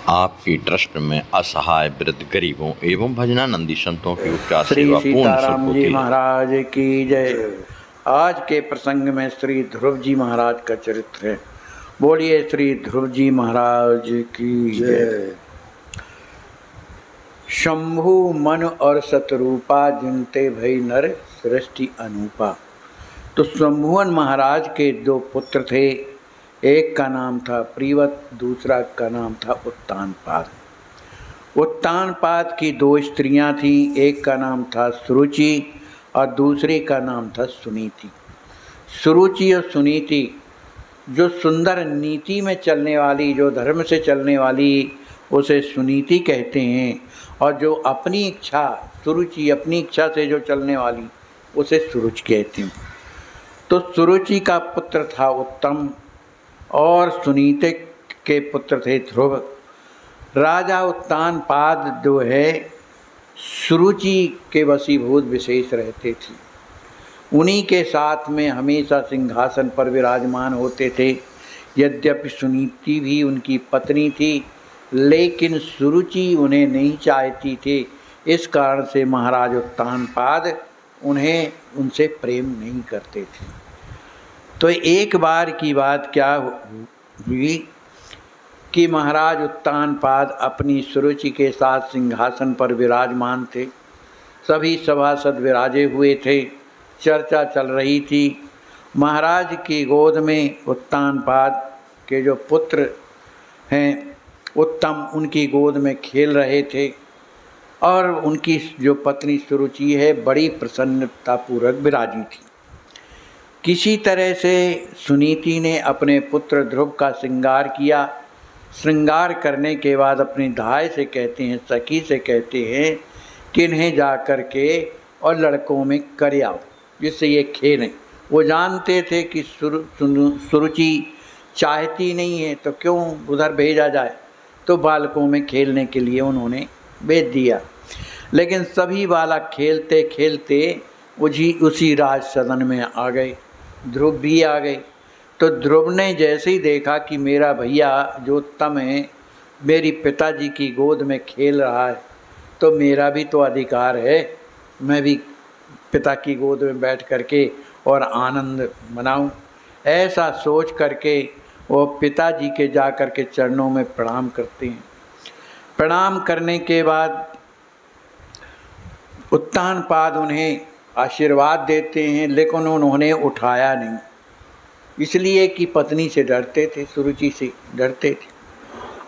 आपकी ट्रस्ट में असहाय वृद्ध गरीबों एवं भजनानंदी संतों की उपचार श्री सेवा पूर्ण सीताराम शुभ जी होती है। महाराज की जय। आज के प्रसंग में श्री ध्रुव जी महाराज का चरित्र है। बोलिए श्री ध्रुव जी महाराज की जय। शंभु मन और सतरूपा जिनते भई नर सृष्टि अनूपा। तो शंभुवन महाराज के दो पुत्र थे। एक का नाम था प्रीवत, दूसरा का नाम था उत्तानपाद। उत्तानपाद की दो स्त्रियां थीं। एक का नाम था सुरुचि और दूसरी का नाम था सुनीति। सुरुचि और सुनीति जो सुंदर नीति में चलने वाली, जो धर्म से चलने वाली, उसे सुनीति कहते हैं। और जो अपनी इच्छा, सुरुचि अपनी इच्छा से जो चलने वाली, उसे सुरुचि कहते हैं। तो सुरुचि का पुत्र था उत्तम और सुनीति के पुत्र थे ध्रुव। राजा उत्तानपाद जो है सुरुचि के वशीभूत विशेष रहते थे। उन्हीं के साथ में हमेशा सिंहासन पर विराजमान होते थे। यद्यपि सुनीति भी उनकी पत्नी थी, लेकिन सुरुचि उन्हें नहीं चाहती थी। इस कारण से महाराज उत्तानपाद उनसे प्रेम नहीं करते थे। तो एक बार की बात क्या हुई कि महाराज उत्तानपाद अपनी सुरुचि के साथ सिंहासन पर विराजमान थे। सभी सभासद विराजे हुए थे। चर्चा चल रही थी। महाराज की गोद में उत्तानपाद के जो पुत्र हैं उत्तम, उनकी गोद में खेल रहे थे और उनकी जो पत्नी सुरुचि है बड़ी प्रसन्नतापूर्वक विराजी थी। किसी तरह से सुनीति ने अपने पुत्र ध्रुव का श्रृंगार किया। श्रृंगार करने के बाद अपनी धाय से कहते हैं, सखी से कहते हैं कि इन्हें जा कर के और लड़कों में कर आओ जिससे ये खेलें। वो जानते थे कि सुरुचि चाहती नहीं है तो क्यों उधर भेजा जाए, तो बालकों में खेलने के लिए उन्होंने भेज दिया। लेकिन सभी बालक खेलते खेलते उसी राज सदन में आ गए। ध्रुव भी आ गए। तो ध्रुव ने जैसे ही देखा कि मेरा भैया जो उत्तम है मेरी पिताजी की गोद में खेल रहा है, तो मेरा भी तो अधिकार है, मैं भी पिता की गोद में बैठ करके और आनंद मनाऊं। ऐसा सोच करके वो पिताजी के जा कर के चरणों में प्रणाम करते हैं। प्रणाम करने के बाद उत्तानपाद उन्हें आशीर्वाद देते हैं, लेकिन उन्होंने उठाया नहीं, इसलिए कि पत्नी से डरते थे, सुरुचि से डरते थे।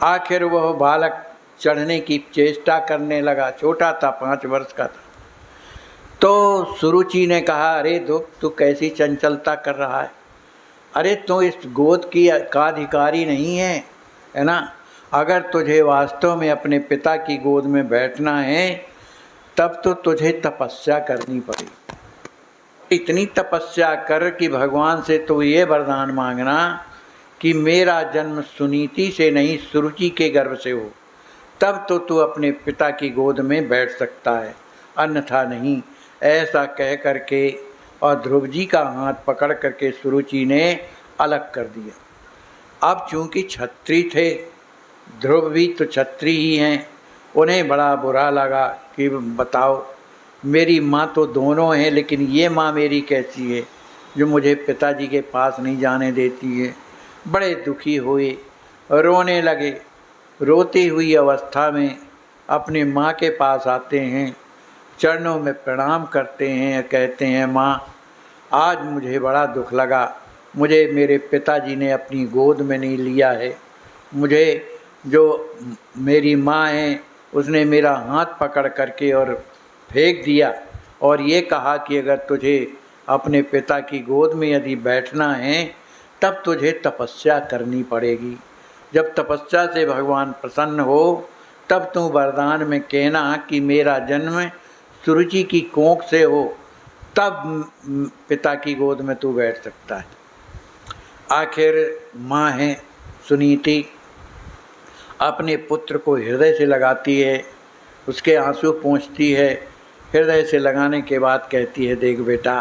आखिर वह बालक चढ़ने की चेष्टा करने लगा। छोटा था, 5 वर्ष का था। तो सुरुचि ने कहा, अरे ध्रुव तू कैसी चंचलता कर रहा है? अरे तू इस गोद का अधिकारी नहीं है ना? अगर तुझे वास्तव में अपने पिता की गोद में बैठना है तब तो तुझे तपस्या करनी पड़ेगी। इतनी तपस्या कर कि भगवान से तो ये वरदान मांगना कि मेरा जन्म सुनीति से नहीं सुरुचि के गर्भ से हो, तब तो तू अपने पिता की गोद में बैठ सकता है, अन्यथा नहीं। ऐसा कह करके और ध्रुव जी का हाथ पकड़ करके सुरुचि ने अलग कर दिया। अब चूँकि छत्री थे, ध्रुव भी तो छत्री ही हैं, उन्हें बड़ा बुरा लगा कि बताओ मेरी माँ तो दोनों हैं, लेकिन ये माँ मेरी कैसी है जो मुझे पिताजी के पास नहीं जाने देती है। बड़े दुखी हुए, रोने लगे। रोती हुई अवस्था में अपनी माँ के पास आते हैं, चरणों में प्रणाम करते हैं, कहते हैं, माँ आज मुझे बड़ा दुख लगा, मुझे मेरे पिताजी ने अपनी गोद में नहीं लिया है। मुझे जो मेरी माँ है उसने मेरा हाथ पकड़ करके और फेंक दिया और ये कहा कि अगर तुझे अपने पिता की गोद में यदि बैठना है तब तुझे तपस्या करनी पड़ेगी। जब तपस्या से भगवान प्रसन्न हो तब तू वरदान में कहना कि मेरा जन्म सुरुचि की कोख से हो, तब पिता की गोद में तू बैठ सकता है। आखिर माँ है सुनीति, अपने पुत्र को हृदय से लगाती है, उसके आंसू पोंछती है। हृदय से लगाने के बाद कहती है, देख बेटा,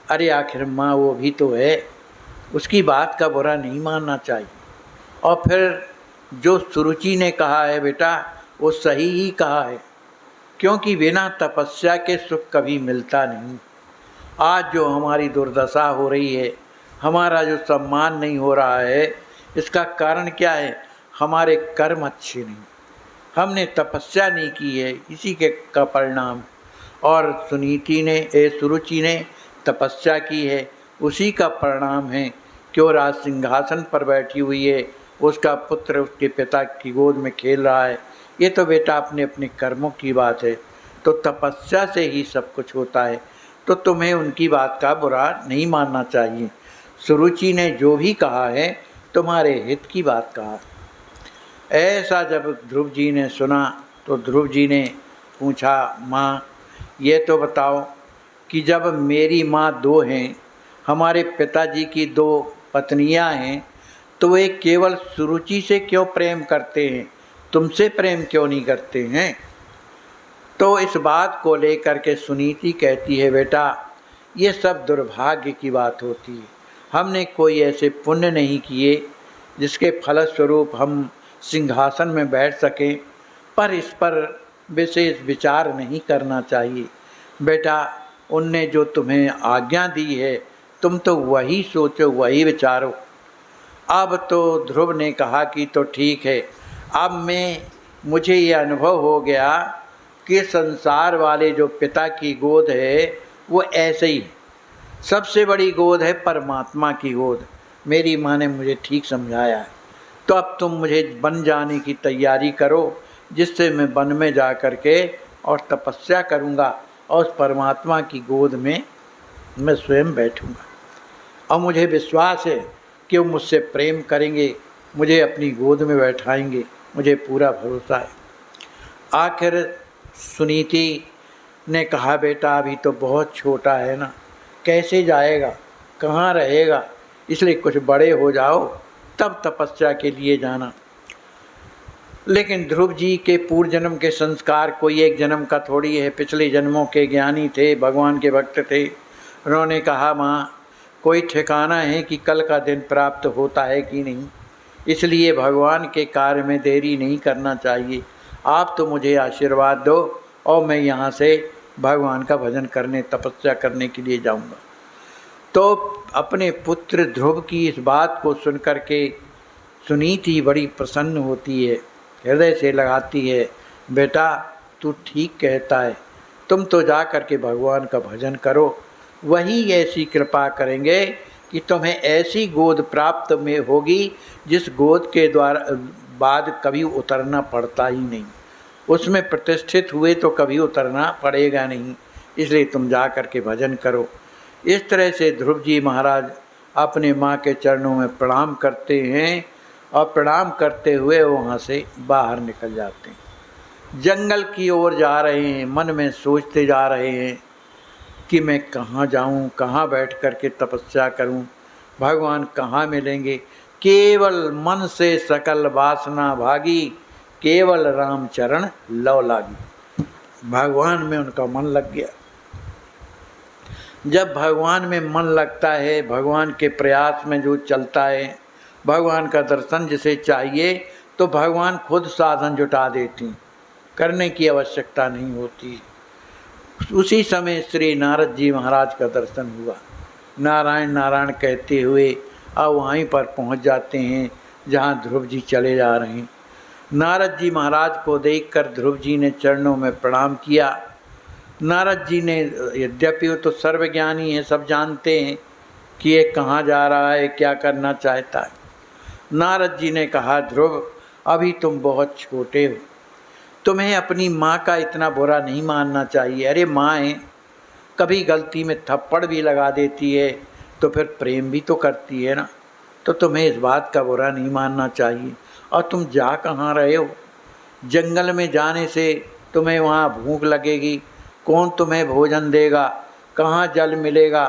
अरे आखिर माँ वो भी तो है, उसकी बात का बुरा नहीं मानना चाहिए। और फिर जो सुरुचि ने कहा है बेटा वो सही ही कहा है, क्योंकि बिना तपस्या के सुख कभी मिलता नहीं। आज जो हमारी दुर्दशा हो रही है, हमारा जो सम्मान नहीं हो रहा है, इसका कारण क्या है? हमारे कर्म अच्छे नहीं, हमने तपस्या नहीं की है, इसी के का परिणाम। और सुरुचि ने तपस्या की है, उसी का परिणाम है कि वो राज सिंहासन पर बैठी हुई है, उसका पुत्र उसके पिता की गोद में खेल रहा है। ये तो बेटा अपने अपने कर्मों की बात है, तो तपस्या से ही सब कुछ होता है, तो तुम्हें उनकी बात का बुरा नहीं मानना चाहिए। सुरुचि ने जो भी कहा है तुम्हारे हित की बात कहा। ऐसा जब ध्रुव जी ने सुना तो ध्रुव जी ने पूछा, माँ ये तो बताओ कि जब मेरी माँ दो हैं, हमारे पिताजी की दो पत्नियाँ हैं, तो वे केवल सुरुचि से क्यों प्रेम करते हैं, तुमसे प्रेम क्यों नहीं करते हैं? तो इस बात को लेकर के सुनीति कहती है, बेटा ये सब दुर्भाग्य की बात होती है। हमने कोई ऐसे पुण्य नहीं किए जिसके फलस्वरूप हम सिंहासन में बैठ सकें, पर इस पर विशेष विचार नहीं करना चाहिए। बेटा उनने जो तुम्हें आज्ञा दी है तुम तो वही सोचो, वही विचारो। अब तो ध्रुव ने कहा कि तो ठीक है, अब मुझे ये अनुभव हो गया कि संसार वाले जो पिता की गोद है वो ऐसे ही है। सबसे बड़ी गोद है परमात्मा की गोद। मेरी माँ ने मुझे ठीक समझाया है। तो अब तुम मुझे वन जाने की तैयारी करो, जिससे मैं वन में जा कर के और तपस्या करूँगा और उस परमात्मा की गोद में मैं स्वयं बैठूँगा। और मुझे विश्वास है कि वो मुझसे प्रेम करेंगे, मुझे अपनी गोद में बैठाएंगे, मुझे पूरा भरोसा है। आखिर सुनीति ने कहा, बेटा अभी तो बहुत छोटा है ना, कैसे जाएगा, कहाँ रहेगा, इसलिए कुछ बड़े हो जाओ तब तपस्या के लिए जाना। लेकिन ध्रुव जी के पूर्व जन्म के संस्कार कोई एक जन्म का थोड़ी है, पिछले जन्मों के ज्ञानी थे, भगवान के भक्त थे। उन्होंने कहा, माँ कोई ठिकाना है कि कल का दिन प्राप्त होता है कि नहीं, इसलिए भगवान के कार्य में देरी नहीं करना चाहिए। आप तो मुझे आशीर्वाद दो और मैं यहाँ से भगवान का भजन करने, तपस्या करने के लिए जाऊँगा। तो अपने पुत्र ध्रुव की इस बात को सुन कर के सुनीति बड़ी प्रसन्न होती है, हृदय से लगाती है, बेटा तू ठीक कहता है, तुम तो जा कर के भगवान का भजन करो, वही ऐसी कृपा करेंगे कि तुम्हें ऐसी गोद प्राप्त में होगी जिस गोद के द्वारा बाद कभी उतरना पड़ता ही नहीं। उसमें प्रतिष्ठित हुए तो कभी उतरना पड़ेगा नहीं, इसलिए तुम जा कर के भजन करो। इस तरह से ध्रुव जी महाराज अपने माँ के चरणों में प्रणाम करते हैं और प्रणाम करते हुए वहाँ से बाहर निकल जाते हैं। जंगल की ओर जा रहे हैं, मन में सोचते जा रहे हैं कि मैं कहाँ जाऊँ, कहाँ बैठ कर के तपस्या करूँ, भगवान कहाँ मिलेंगे। केवल मन से सकल वासना भागी, केवल राम चरण लव लागी। भगवान में उनका मन लग गया। जब भगवान में मन लगता है, भगवान के प्रयास में जो चलता है, भगवान का दर्शन जिसे चाहिए तो भगवान खुद साधन जुटा देती, करने की आवश्यकता नहीं होती। उसी समय श्री नारद जी महाराज का दर्शन हुआ। नारायण नारायण कहते हुए अब वहीं पर पहुंच जाते हैं जहां ध्रुव जी चले जा रहे हैं। नारद जी महाराज को देखकर ध्रुव जी ने चरणों में प्रणाम किया। नारद जी ने, यद्यपि वो तो सर्वज्ञानी है, सब जानते हैं कि ये कहाँ जा रहा है, क्या करना चाहता है। नारद जी ने कहा, ध्रुव अभी तुम बहुत छोटे हो, तुम्हें अपनी माँ का इतना बुरा नहीं मानना चाहिए। अरे माँ है, कभी गलती में थप्पड़ भी लगा देती है तो फिर प्रेम भी तो करती है ना, तो तुम्हें इस बात का बुरा नहीं मानना चाहिए। और तुम जा कहाँ रहे हो? जंगल में जाने से तुम्हें वहाँ भूख लगेगी, कौन तुम्हें भोजन देगा, कहाँ जल मिलेगा?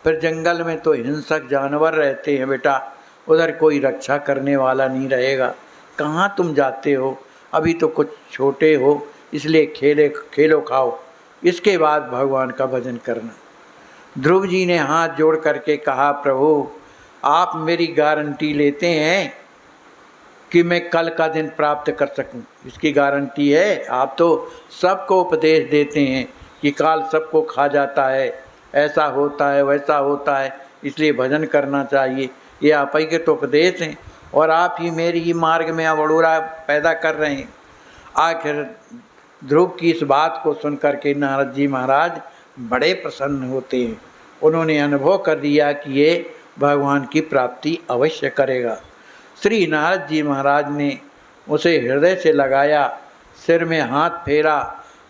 फिर जंगल में तो हिंसक जानवर रहते हैं बेटा, उधर कोई रक्षा करने वाला नहीं रहेगा, कहाँ तुम जाते हो? अभी तो कुछ छोटे हो, इसलिए खेलो खाओ, इसके बाद भगवान का भजन करना। ध्रुव जी ने हाथ जोड़ करके कहा, प्रभु आप मेरी गारंटी लेते हैं कि मैं कल का दिन प्राप्त कर सकूं। इसकी गारंटी है? आप तो सबको उपदेश देते हैं कि काल सबको खा जाता है, ऐसा होता है, वैसा होता है, इसलिए भजन करना चाहिए। ये आप ही के तो उपदेश हैं और आप ही मेरी ही मार्ग में अवड़ूरा पैदा कर रहे हैं। आखिर ध्रुव की इस बात को सुनकर के नारद जी महाराज बड़े प्रसन्न होते हैं। उन्होंने अनुभव कर लिया कि ये भगवान की प्राप्ति अवश्य करेगा। श्री नारद जी महाराज ने उसे हृदय से लगाया, सिर में हाथ फेरा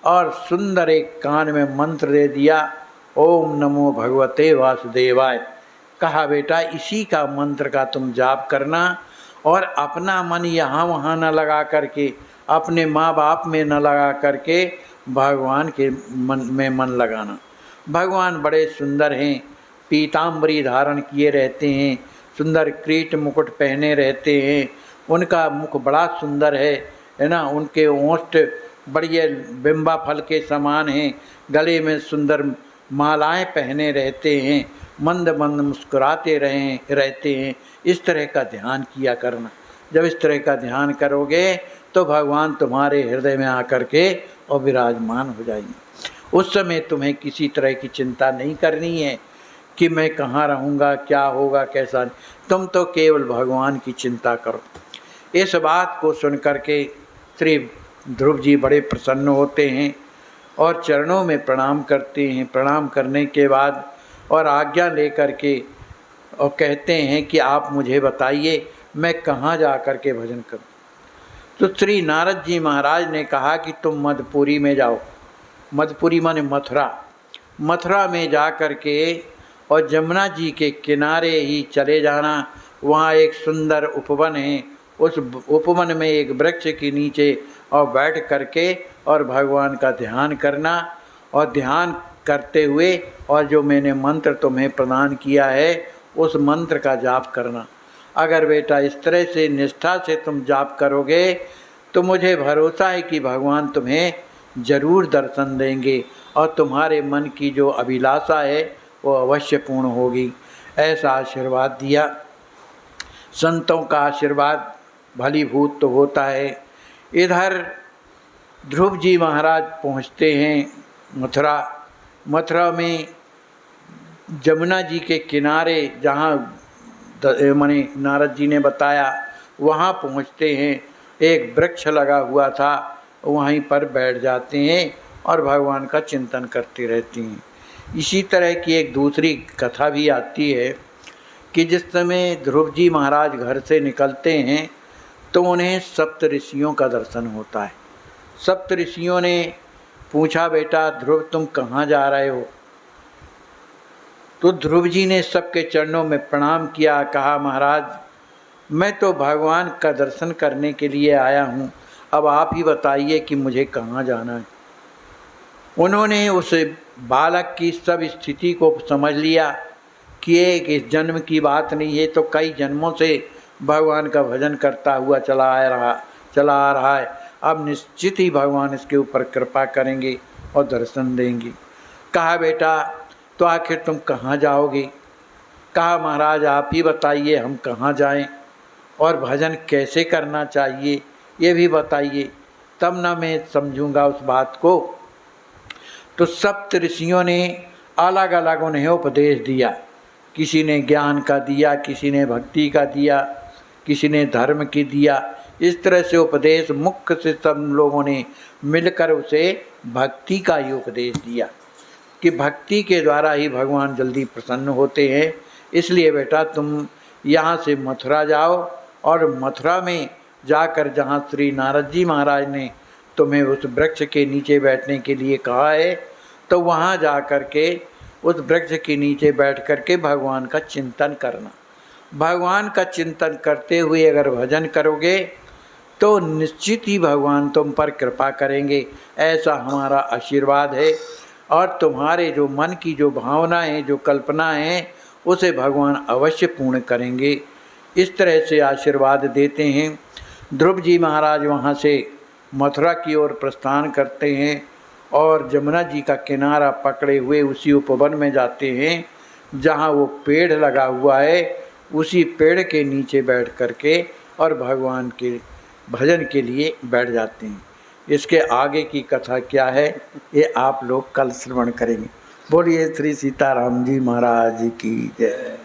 और सुंदर एक कान में मंत्र दे दिया, ओम नमो भगवते वासुदेवाय। कहा बेटा इसी का मंत्र का तुम जाप करना और अपना मन यहाँ वहाँ न लगा करके, अपने माँ बाप में न लगा करके भगवान के मन में मन लगाना। भगवान बड़े सुंदर हैं, पीताम्बरी धारण किए रहते हैं, सुंदर किरीट मुकुट पहने रहते हैं, उनका मुख बड़ा सुंदर है ना। उनके ओष्ठ बढ़िया बिंबा फल के समान हैं, गले में सुंदर मालाएं पहने रहते हैं, मंद मंद मुस्कुराते रहते हैं। इस तरह का ध्यान किया करना। जब इस तरह का ध्यान करोगे तो भगवान तुम्हारे हृदय में आकर के और विराजमान हो जाएंगे। उस समय तुम्हें किसी तरह की चिंता नहीं करनी है कि मैं कहाँ रहूँगा, क्या होगा, कैसा नहीं। तुम तो केवल भगवान की चिंता करो। इस बात को सुन करके श्री ध्रुव जी बड़े प्रसन्न होते हैं और चरणों में प्रणाम करते हैं। प्रणाम करने के बाद और आज्ञा लेकर के और कहते हैं कि आप मुझे बताइए मैं कहाँ जा कर के भजन करूं। तो श्री नारद जी महाराज ने कहा कि तुम मधुपुरी में जाओ। मधुपुरी माने मथुरा। मथुरा में जा कर के और जमुना जी के किनारे ही चले जाना। वहाँ एक सुंदर उपवन है, उस उपवन में एक वृक्ष के नीचे और बैठ करके और भगवान का ध्यान करना और ध्यान करते हुए और जो मैंने मंत्र तुम्हें प्रदान किया है उस मंत्र का जाप करना। अगर बेटा इस तरह से निष्ठा से तुम जाप करोगे तो मुझे भरोसा है कि भगवान तुम्हें जरूर दर्शन देंगे और तुम्हारे मन की जो अभिलाषा है वो अवश्य पूर्ण होगी। ऐसा आशीर्वाद दिया। संतों का आशीर्वाद भलीभूत तो होता है। इधर ध्रुव जी महाराज पहुँचते हैं मथुरा। मथुरा में जमुना जी के किनारे जहाँ माने नारद जी ने बताया वहाँ पहुँचते हैं। एक वृक्ष लगा हुआ था, वहीं पर बैठ जाते हैं और भगवान का चिंतन करते रहते हैं। इसी तरह की एक दूसरी कथा भी आती है कि जिस समय ध्रुव जी महाराज घर से निकलते हैं तो उन्हें सप्त ऋषियों का दर्शन होता है। सप्त ऋषियों ने पूछा, बेटा ध्रुव तुम कहाँ जा रहे हो? तो ध्रुव जी ने सबके चरणों में प्रणाम किया। कहा, महाराज मैं तो भगवान का दर्शन करने के लिए आया हूँ, अब आप ही बताइए कि मुझे कहाँ जाना है। उन्होंने उस बालक की सब स्थिति को समझ लिया कि एक इस जन्म की बात नहीं है, तो कई जन्मों से भगवान का भजन करता हुआ चला आ रहा है। अब निश्चित ही भगवान इसके ऊपर कृपा करेंगे और दर्शन देंगे। कहा, बेटा तो आखिर तुम कहाँ जाओगे? कहा, महाराज आप ही बताइए हम कहाँ जाएं और भजन कैसे करना चाहिए ये भी बताइए, तब ना मैं समझूंगा उस बात को। तो सप्त ऋषियों ने अलग अलग उन्हें उपदेश दिया। किसी ने ज्ञान का दिया, किसी ने भक्ति का दिया, किसी ने धर्म की दिया। इस तरह से उपदेश मुख्य से सब लोगों ने मिलकर उसे भक्ति का ही उपदेश दिया कि भक्ति के द्वारा ही भगवान जल्दी प्रसन्न होते हैं। इसलिए बेटा तुम यहाँ से मथुरा जाओ और मथुरा में जाकर जहाँ श्री नारद जी महाराज ने तुम्हें उस वृक्ष के नीचे बैठने के लिए कहा है, तो वहाँ जा कर के उस वृक्ष के नीचे बैठ कर के भगवान का चिंतन करना। भगवान का चिंतन करते हुए अगर भजन करोगे तो निश्चित ही भगवान तुम पर कृपा करेंगे, ऐसा हमारा आशीर्वाद है। और तुम्हारे जो मन की जो भावना है, जो कल्पना है, उसे भगवान अवश्य पूर्ण करेंगे। इस तरह से आशीर्वाद देते हैं। ध्रुव जी महाराज वहाँ से मथुरा की ओर प्रस्थान करते हैं और जमुना जी का किनारा पकड़े हुए उसी उपवन में जाते हैं जहाँ वो पेड़ लगा हुआ है। उसी पेड़ के नीचे बैठ कर के और भगवान के भजन के लिए बैठ जाते हैं। इसके आगे की कथा क्या है ये आप लोग कल श्रवण करेंगे। बोलिए श्री सीताराम जी महाराज की जय।